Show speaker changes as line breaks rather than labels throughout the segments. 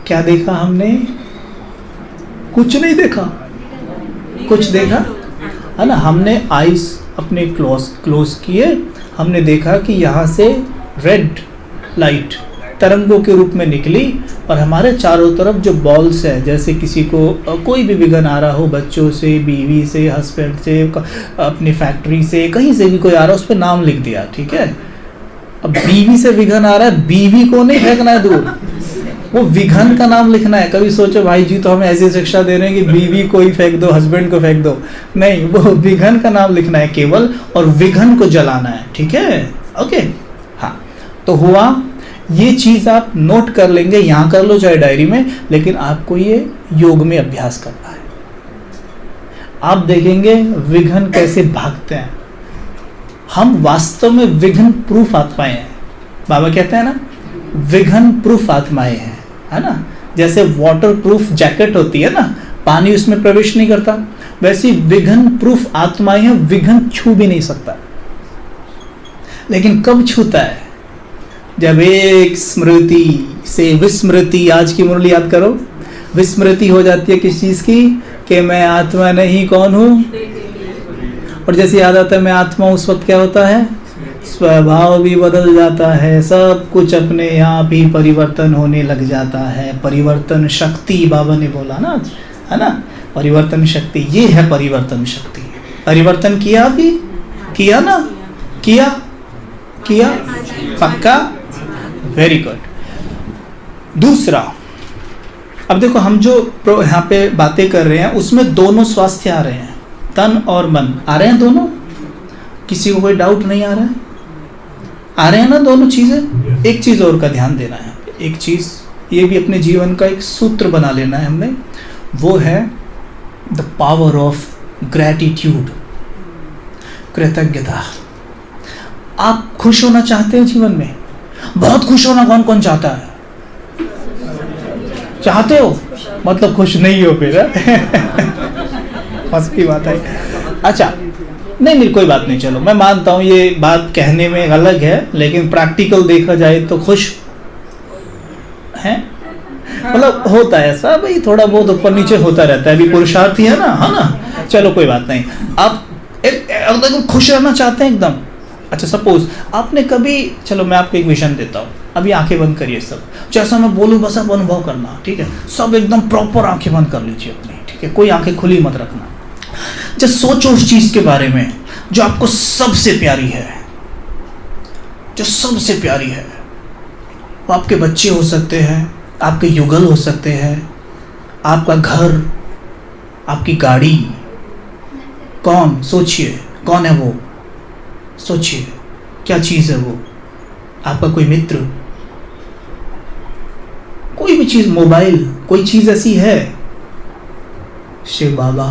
क्या देखा हमने? कुछ नहीं देखा। कुछ देखा है ना? हमने आइज अपने क्लोज किए, हमने देखा कि यहाँ से रेड लाइट तरंगों के रूप में निकली और हमारे चारों तरफ जो बॉल्स है, जैसे किसी को कोई भी विघन आ रहा हो, बच्चों से, बीवी से, हस्बैंड से, अपनी फैक्ट्री से, कहीं से भी कोई आ रहा है, उस पर नाम लिख दिया। ठीक है, अब बीवी से विघन आ रहा है, बीवी को नहीं फेंकना है दूर, वो विघन का नाम लिखना है। कभी सोचो भाई जी तो हमें ऐसी शिक्षा दे रहे हैं कि बीवी को ही फेंक दो, हस्बैंड को फेंक दो, नहीं, वो विघन का नाम लिखना है केवल, और विघन को जलाना है। ठीक है, ओके। हाँ, तो हुआ ये चीज आप नोट कर लेंगे, यहाँ कर लो चाहे डायरी में, लेकिन आपको ये योग में अभ्यास करना है। आप देखेंगे विघन कैसे भागते हैं। हम वास्तव में विघन प्रूफ आत्माएं हैं। बाबा कहते हैं ना, विघन प्रूफ आत्माएं हैं, है ना? जैसे वाटर प्रूफ जैकेट होती है ना, पानी उसमें प्रवेश नहीं करता, वैसी विघन प्रूफ आत्माएं हैं, विघन छू भी नहीं सकता। लेकिन कब छूता है? जब एक स्मृति से विस्मृति, आज की मुरली याद करो, विस्मृति हो जाती है किस चीज की? कि मैं आत्मा नहीं, कौन हूं? और जैसे याद आता है मैं आत्मा, उस वक्त क्या होता है? स्वभाव भी बदल जाता है, सब कुछ अपने आप ही परिवर्तन होने लग जाता है। परिवर्तन शक्ति बाबा ने बोला ना, है ना? परिवर्तन शक्ति, ये है परिवर्तन शक्ति। परिवर्तन किया भी, किया ना? किया पक्का? Very good. दूसरा, अब देखो हम जो यहाँ पे बातें कर रहे हैं उसमें दोनों स्वास्थ्य आ रहे हैं, तन और मन आ रहे हैं दोनों। किसी को कोई डाउट नहीं आ रहा है? आ रहे हैं ना दोनों चीजें। एक चीज और का ध्यान देना है, एक चीज ये भी अपने जीवन का एक सूत्र बना लेना है हमने, वो है द पावर ऑफ ग्रैटिट्यूड, कृतज्ञता। आप खुश होना चाहते हैं जीवन में? बहुत खुश होना कौन कौन चाहता है? चाहते हो? मतलब खुश नहीं हो फिर? फंस की बात है। अच्छा, नहीं कोई बात नहीं, चलो मैं मानता हूँ ये बात कहने में अलग है, लेकिन प्रैक्टिकल देखा जाए तो खुश है। मतलब होता है ऐसा भाई, थोड़ा बहुत ऊपर नीचे होता रहता है, अभी पुरुषार्थी है ना। चलो कोई बात नहीं। आप एकदम खुश रहना चाहते हैं एकदम। अच्छा, सपोज आपने कभी, चलो मैं आपको एक विजन देता हूँ, अभी आंखें बंद करिए सब, जैसा मैं बोलूँ बस आप अनुभव करना। ठीक है, सब एकदम प्रॉपर आंखें बंद कर लीजिए अपनी। ठीक है, कोई आंखें खुली मत रखना। जब सोचो उस चीज के बारे में जो आपको सबसे प्यारी है, जो सबसे प्यारी है। वो आपके बच्चे हो सकते हैं, आपके युगल हो सकते हैं, आपका घर, आपकी गाड़ी। कौन? सोचिए कौन है वो, सोचिए क्या चीज है वो। आपका कोई मित्र, कोई भी चीज, मोबाइल, कोई चीज ऐसी है? शिव बाबा,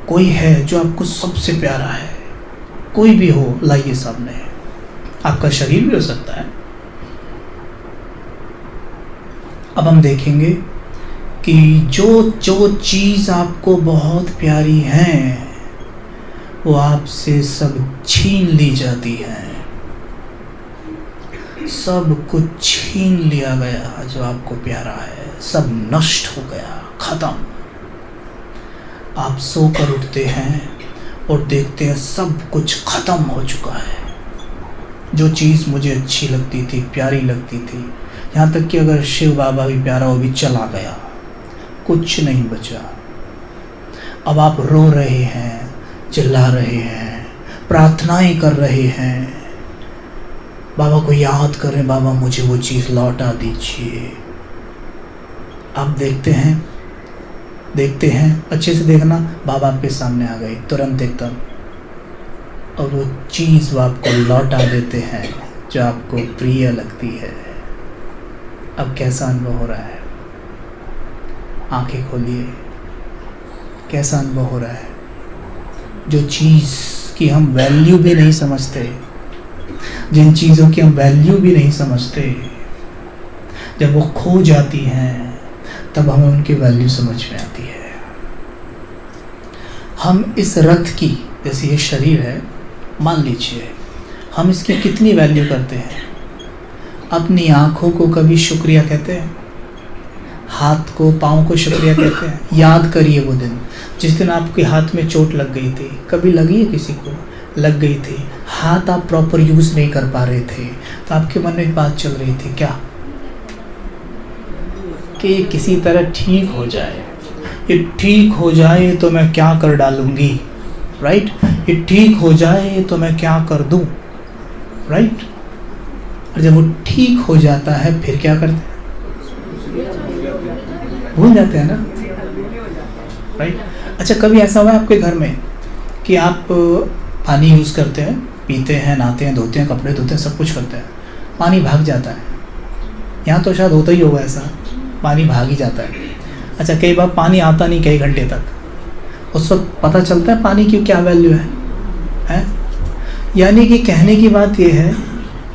कोई है जो आपको सबसे प्यारा है? कोई भी हो, लाइए सामने। आपका शरीर भी हो सकता है। अब हम देखेंगे कि जो चीज आपको बहुत प्यारी है वो आपसे सब छीन ली जाती है। सब कुछ छीन लिया गया जो आपको प्यारा है, सब नष्ट हो गया, खत्म। आप सोकर उठते हैं और देखते हैं सब कुछ खत्म हो चुका है। जो चीज़ मुझे अच्छी लगती थी, प्यारी लगती थी, यहाँ तक कि अगर शिव बाबा भी प्यारा हो भी चला गया, कुछ नहीं बचा। अब आप रो रहे हैं, चिल्ला रहे हैं, प्रार्थनाएं कर रहे हैं, बाबा को याद करें, बाबा मुझे वो चीज़ लौटा दीजिए। आप देखते हैं, अच्छे से देखना, बाबा आपके सामने आ गए तुरंत एकदम, और वो चीज़ वो आपको लौटा देते हैं जो आपको प्रिय लगती है। अब कैसा अनुभव हो रहा है? आंखें खोलिए, कैसा अनुभव हो रहा है? जो चीज़ की हम वैल्यू भी नहीं समझते, जिन चीज़ों की हम वैल्यू भी नहीं समझते, जब वो खो जाती हैं तब हमें उनकी वैल्यू समझ में आती है। हम इस रथ की, जैसे ये शरीर है, मान लीजिए हम इसकी कितनी वैल्यू करते हैं? अपनी आँखों को कभी शुक्रिया कहते हैं? हाथ को, पाँव को शुक्रिया कहते हैं। याद करिए वो दिन जिस दिन आपके हाथ में चोट लग गई थी। कभी लगी है किसी को? लग गई थी, हाथ आप प्रॉपर यूज़ नहीं कर पा रहे थे, तो आपके मन में एक बात चल रही थी, क्या? कि ये किसी तरह ठीक हो जाए, ये ठीक हो जाए तो मैं क्या कर डालूंगी, राइट? ये ठीक हो जाए तो मैं क्या कर दूं, राइट? और जब वो ठीक हो जाता है फिर क्या करते हैं? भूल जाते हैं ना, राइट? अच्छा, कभी ऐसा हुआ है आपके घर में कि आप पानी यूज़ करते हैं, पीते हैं, नहाते हैं, धोते हैं, कपड़े धोते हैं, सब कुछ करते हैं, पानी भाग जाता है? यहाँ तो शायद होता ही होगा ऐसा, पानी भाग ही जाता है। अच्छा, कई बार पानी आता नहीं कई घंटे तक, उस वक्त पता चलता है पानी की क्या वैल्यू है? यानी कि कहने की बात यह है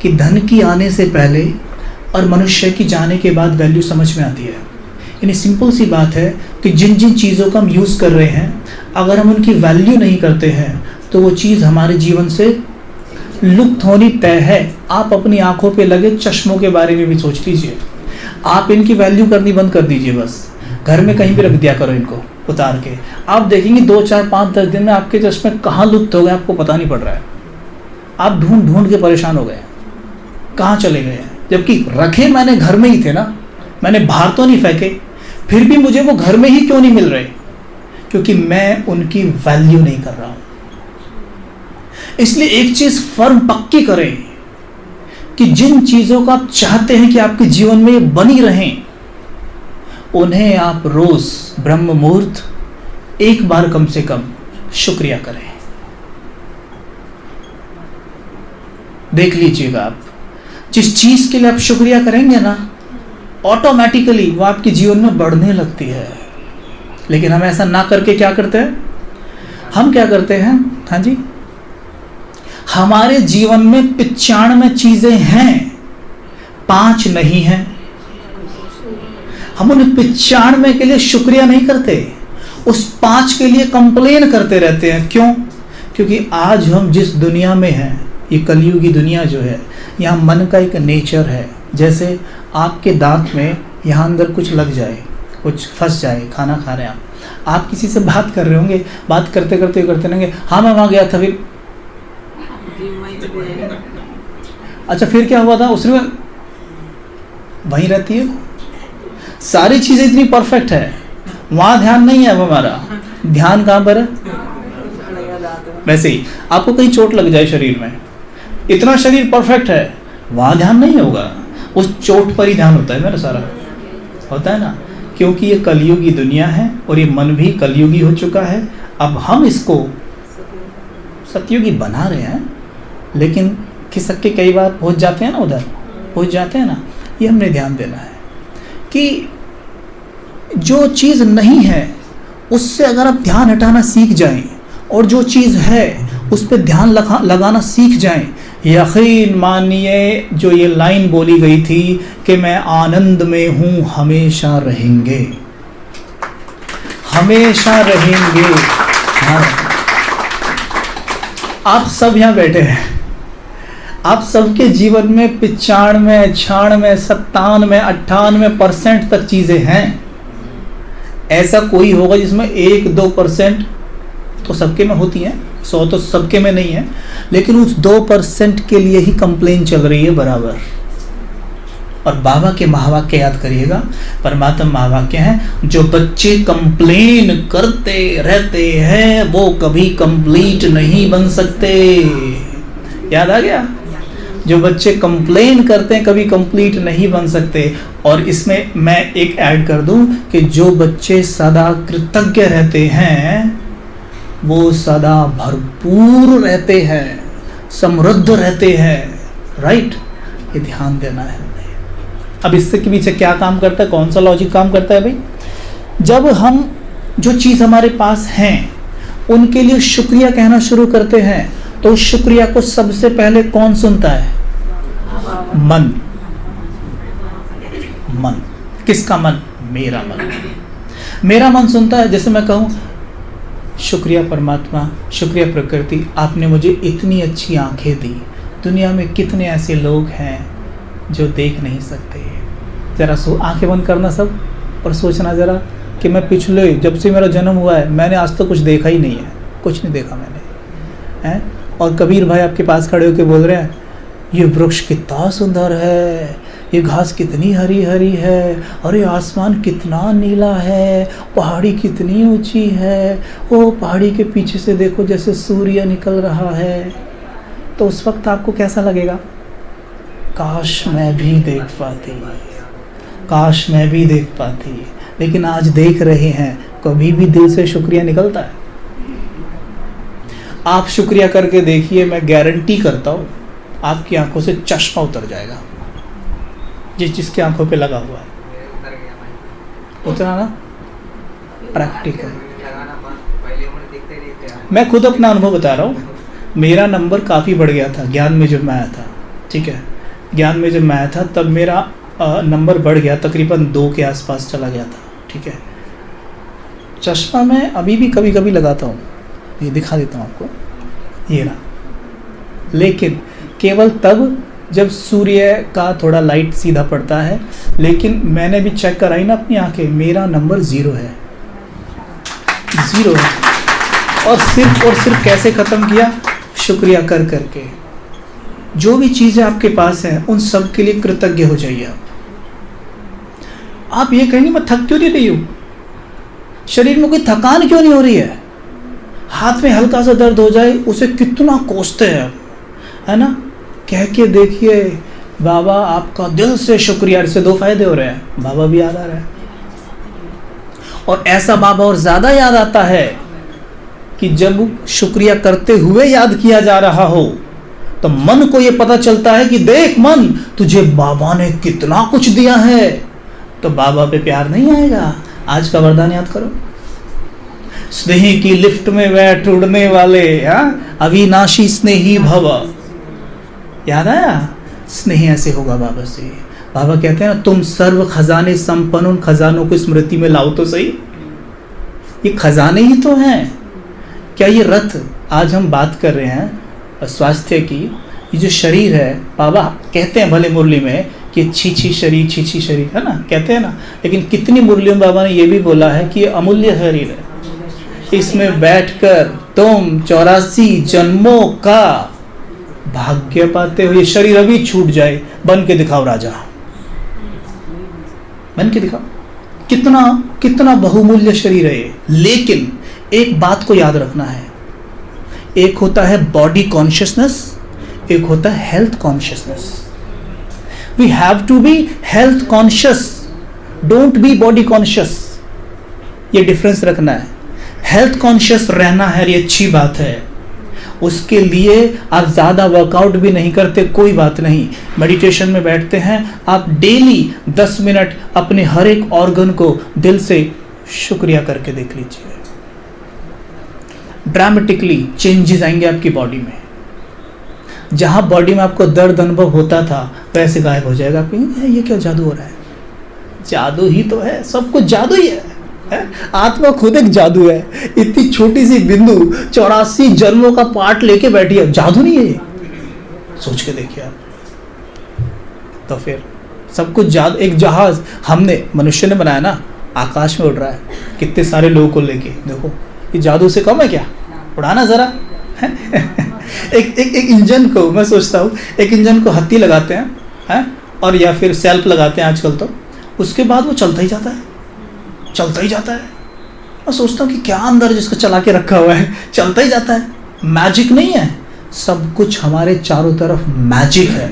कि धन की आने से पहले और मनुष्य की जाने के बाद वैल्यू समझ में आती है। यानी सिंपल सी बात है कि जिन जिन चीज़ों का हम यूज़ कर रहे हैं, अगर हम उनकी वैल्यू नहीं करते हैं तो वो चीज़ हमारे जीवन से लुप्त होनी तय है। आप अपनी आंखों पे लगे चश्मों के बारे में भी सोच लीजिए, आप इनकी वैल्यू करनी बंद कर दीजिए। बस घर में कहीं भी रख दिया करो इनको उतार के, आप देखेंगे 2, 4, 5, 10 दिन में आपके चश्मे कहाँ लुप्त हो गए आपको पता नहीं पड़ रहा है। आप ढूंढ ढूंढ के परेशान हो गए, कहाँ चले गए हैं, जबकि रखे मैंने घर में ही थे ना, मैंने बाहर तो नहीं फेंके, फिर भी मुझे वो घर में ही क्यों नहीं मिल रहे? क्योंकि मैं उनकी वैल्यू नहीं कर रहा हूं। इसलिए एक चीज फर्म पक्की करें कि जिन चीजों को आप चाहते हैं कि आपके जीवन में बनी रहें, उन्हें आप रोज ब्रह्म मुहूर्त एक बार कम से कम शुक्रिया करें। देख लीजिएगा, आप जिस चीज के लिए आप शुक्रिया करेंगे ना, ऑटोमेटिकली वो आपके जीवन में बढ़ने लगती है। लेकिन हम ऐसा ना करके क्या करते हैं? हम क्या करते हैं? हाँ जी, हमारे जीवन में 95 चीजें हैं, 5 नहीं हैं। हम उन 95 के लिए शुक्रिया नहीं करते, उस 5 के लिए कंप्लेन करते रहते हैं। क्यों? क्योंकि आज हम जिस दुनिया में हैं, ये कलयुगी दुनिया जो है, यहाँ मन का एक नेचर है। जैसे आपके दांत में यहाँ अंदर कुछ लग जाए, कुछ फंस जाए, खाना खा रहे हैं आप किसी से बात कर रहे होंगे, बात करते करते करते रहेंगे, हाँ मैं वहाँ गया था, फिर अच्छा फिर क्या हुआ था, उसने वहीं रहती है। सारी चीज़ें इतनी परफेक्ट है, वहाँ ध्यान नहीं है। अब हमारा ध्यान कहाँ पर है? वैसे ही आपको कहीं चोट लग जाए शरीर में, इतना शरीर परफेक्ट है, वहाँ ध्यान नहीं होगा, उस चोट पर ही ध्यान होता है मेरा सारा, होता है ना। क्योंकि ये कलयुगी दुनिया है और ये मन भी कलयुगी हो चुका है। अब हम इसको सतयुगी बना रहे हैं, लेकिन खिसक के कई बार पहुंच जाते हैं ना, उधर पहुंच जाते हैं ना। ये हमने ध्यान देना है कि जो चीज़ नहीं है उससे अगर आप ध्यान हटाना सीख जाएं और जो चीज़ है उस पर ध्यान लगाना सीख जाएं, यकीन मानिए जो ये लाइन बोली गई थी कि मैं आनंद में हूँ, हमेशा रहेंगे, हमेशा रहेंगे। हाँ, आप सब यहाँ बैठे हैं, आप सबके जीवन में 95, 96, 97, 98% तक चीज़ें हैं। ऐसा कोई होगा जिसमें 1-2% तो सबके में होती हैं, 100 तो सबके में नहीं है, लेकिन उस 2% के लिए ही कंप्लेन चल रही है बराबर। और बाबा के महावाक्य याद करिएगा, परमात्मा महावाक्य है, जो बच्चे कंप्लेन करते रहते हैं वो कभी कंप्लीट नहीं बन सकते। याद आ गया? जो बच्चे कंप्लेन करते हैं कभी कंप्लीट नहीं बन सकते। और इसमें मैं एक ऐड कर दूं कि जो बच्चे सदा कृतज्ञ रहते हैं वो सदा भरपूर रहते हैं, समृद्ध रहते हैं, राइट? ये ध्यान देना है। अब इससे के पीछे क्या काम करता है, कौन सा लॉजिक काम करता है भाई? जब हम जो चीज़ हमारे पास हैं उनके लिए शुक्रिया कहना शुरू करते हैं तो उस शुक्रिया को सबसे पहले कौन सुनता है? मन। मन किसका मन? मेरा मन। मेरा मन सुनता है। जैसे मैं कहूँ शुक्रिया परमात्मा, शुक्रिया प्रकृति, आपने मुझे इतनी अच्छी आंखें दी। दुनिया में कितने ऐसे लोग हैं जो देख नहीं सकते। जरा सो आंखें बंद करना सब, और सोचना ज़रा कि मैं पिछले जब से मेरा जन्म हुआ है मैंने आज तक कुछ देखा ही नहीं है, कुछ नहीं देखा मैंने, हैं। और कबीर भाई आपके पास खड़े होकर बोल रहे हैं ये वृक्ष कितना सुंदर है, ये घास कितनी हरी हरी है, और ये आसमान कितना नीला है, पहाड़ी कितनी ऊंची है, वो पहाड़ी के पीछे से देखो जैसे सूर्य निकल रहा है। तो उस वक्त आपको कैसा लगेगा? काश मैं भी देख पाती, काश मैं भी देख पाती। लेकिन आज देख रहे हैं, कभी भी दिल से शुक्रिया निकलता है? आप शुक्रिया करके देखिए, मैं गारंटी करता हूँ आपकी आंखों से चश्मा उतर जाएगा, जिसकी आंखों पे लगा हुआ है उतना ना प्रैक्टिकल। मैं खुद अपना अनुभव बता रहा हूँ, मेरा नंबर काफ़ी बढ़ गया था ज्ञान में जब मैं आया था, ठीक है। ज्ञान में जब मैं आया था तब मेरा नंबर बढ़ गया, तकरीबन 2 के आसपास चला गया था, ठीक है। चश्मा मैं अभी भी कभी कभी लगाता हूँ, ये दिखा देता हूँ आपको, ये ना, लेकिन केवल तब जब सूर्य का थोड़ा लाइट सीधा पड़ता है। लेकिन मैंने भी चेक कराई ना अपनी आंखें, मेरा नंबर 0 है, 0 है। और सिर्फ कैसे ख़त्म किया? शुक्रिया कर करके। जो भी चीज़ें आपके पास हैं उन सब के लिए कृतज्ञ हो जाइए। आप ये कहेंगे मैं थक क्यों नहीं रही हूँ, शरीर में कोई थकान क्यों नहीं हो रही है, हाथ में हल्का सा दर्द हो जाए उसे कितना कोसते हैं, है ना। कह के देखिए बाबा आपका दिल से शुक्रिया, इससे 2 फायदे हो रहे हैं, बाबा भी याद आ रहा है, और ऐसा बाबा और ज़्यादा याद आता है कि जब शुक्रिया करते हुए याद किया जा रहा हो तो मन को ये पता चलता है कि देख मन, तुझे बाबा ने कितना कुछ दिया है। तो बाबा पे प्यार नहीं आएगा? आज का वरदान याद करो, स्नेही की लिफ्ट में बैठ उड़ने वाले, अविनाशी स्नेही भव। याद आया? स्नेह ऐसे होगा बाबा से। बाबा कहते हैं ना, तुम सर्व खजाने संपन्न, उन खजानों को स्मृति में लाओ तो सही। ये खजाने ही तो हैं। क्या ये रथ, आज हम बात कर रहे हैं स्वास्थ्य की, ये जो शरीर है, बाबा कहते हैं भले मुरली में कि छी शरीर, छी शरीर, है ना, कहते हैं ना, लेकिन कितनी मुरलियों में बाबा ने ये भी बोला है कि ये अमूल्य शरीर है, इसमें बैठकर तुम 84 जन्मों का भाग्य पाते हो। ये शरीर अभी छूट जाए, बन के दिखाओ राजा, बन के दिखाओ। कितना बहुमूल्य शरीर है ये। लेकिन एक बात को याद रखना है, एक होता है बॉडी कॉन्शियसनेस, एक होता है health consciousness. We have to be health conscious, don't be body conscious. ये डिफरेंस रखना है। हेल्थ कॉन्शियस रहना है, ये अच्छी बात है। उसके लिए आप ज़्यादा वर्कआउट भी नहीं करते, कोई बात नहीं, मेडिटेशन में बैठते हैं, आप डेली 10 मिनट अपने हर एक ऑर्गन को दिल से शुक्रिया करके देख लीजिए। ड्रामेटिकली चेंजेस आएंगे आपकी बॉडी में। जहाँ बॉडी में आपको दर्द अनुभव होता था वैसे गायब हो जाएगा। ये क्या जादू हो रहा है? जादू ही तो है, सब कुछ जादू ही है। आत्मा खुद एक जादू है। इतनी छोटी सी बिंदु 84 जन्मों का पार्ट लेके बैठी है, जादू नहीं है ये? सोच के देखिए आप। तो फिर सब कुछ जादू। एक जहाज हमने, मनुष्य ने बनाया ना, आकाश में उड़ रहा है कितने सारे लोगों को लेके, देखो ये जादू से कम है क्या? उड़ाना जरा। एक इंजन को, मैं सोचता हूँ एक इंजन को हत्ती लगाते हैं, और या फिर सेल्फ लगाते हैं आजकल तो, उसके बाद वो चलता ही जाता है, चलता ही जाता है। मैं सोचता हूँ कि क्या अंदर जिसको चला के रखा हुआ है, चलता ही जाता है। मैजिक नहीं है, सब कुछ हमारे चारों तरफ मैजिक है,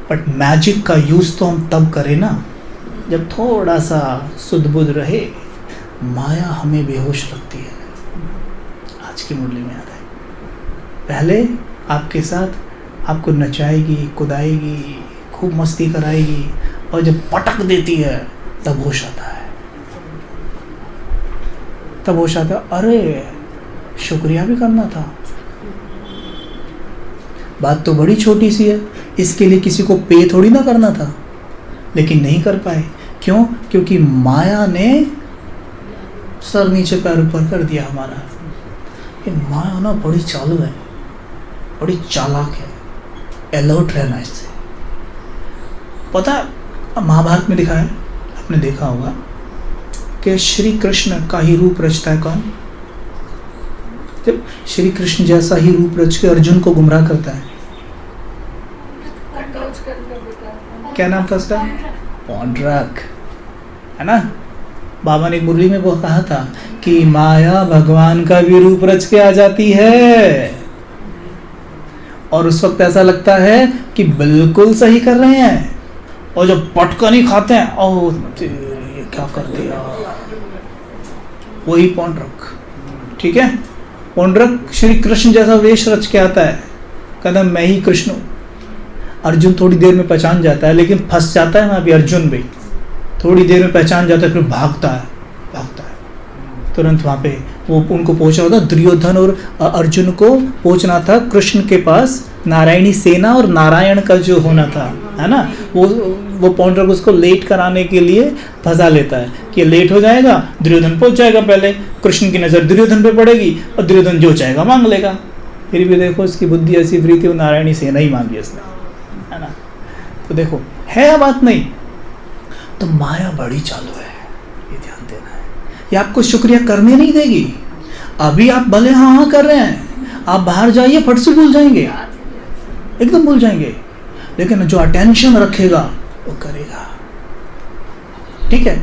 बट मैजिक का यूज़ तो हम तब करें ना जब थोड़ा सा सुध बुध रहे। माया हमें बेहोश रखती है। आज की मुरली में आता है, पहले आपके साथ आपको नचाएगी, कुदाएगी, खूब मस्ती कराएगी, और जब पटक देती है तब होश आता है, तब होश आता है, अरे शुक्रिया भी करना था। बात तो बड़ी छोटी सी है, इसके लिए किसी को पे थोड़ी ना करना था, लेकिन नहीं कर पाए। क्यों? क्योंकि माया ने सर नीचे पैर ऊपर कर दिया हमारा। ये माया ना बड़ी चालू है, बड़ी चालाक है, अलर्ट रहना इससे। पता है महाभारत में दिखा है, आपने देखा होगा, कि श्री कृष्ण का ही रूप रचता है कौन? जब श्री कृष्ण जैसा ही रूप रच के अर्जुन को गुमराह करता है। क्या नाम था उसका? पौंड्रक, है ना। बाबा ने मुरली में वो कहा था कि माया भगवान का भी रूप रच के आ जाती है, और उस वक्त ऐसा लगता है कि बिल्कुल सही कर रहे हैं, और जब पटका नहीं खाते हैं, ओ ये क्या कर दिया, वही पौंड्रक। ठीक है, पौंड्रक श्री कृष्ण जैसा वेश रच के आता है, कहता मैं ही कृष्ण हूँ। अर्जुन थोड़ी देर में पहचान जाता है, लेकिन फंस जाता है वहाँ भी। अर्जुन भी थोड़ी देर में पहचान जाता है, फिर भागता है तुरंत। वहाँ पे वो उनको पहुँचना था, दुर्योधन और अर्जुन को पहुँचना था कृष्ण के पास, नारायणी सेना और नारायण का जो होना था, है ना। वो पौंड्रक उसको लेट कराने के लिए फंसा लेता है कि लेट हो जाएगा, दुर्योधन पहुँच जाएगा पहले, कृष्ण की नज़र दुर्योधन पे पड़ेगी और दुर्योधन जो चाहेगा मांग लेगा। फिर भी देखो उसकी बुद्धि ऐसी फ्री थी, वो नारायणी सेना ही मांगी उसने, है ना। तो देखो है बात नहीं, तो माया बड़ी चालू है, ये ध्यान देना है। ये आपको शुक्रिया करने नहीं देगी। अभी आप भले हाँ कर रहे हैं, आप बाहर जाइए फट से भूल जाएंगे, एकदम भूल जाएंगे, लेकिन जो अटेंशन रखेगा वो करेगा। ठीक है।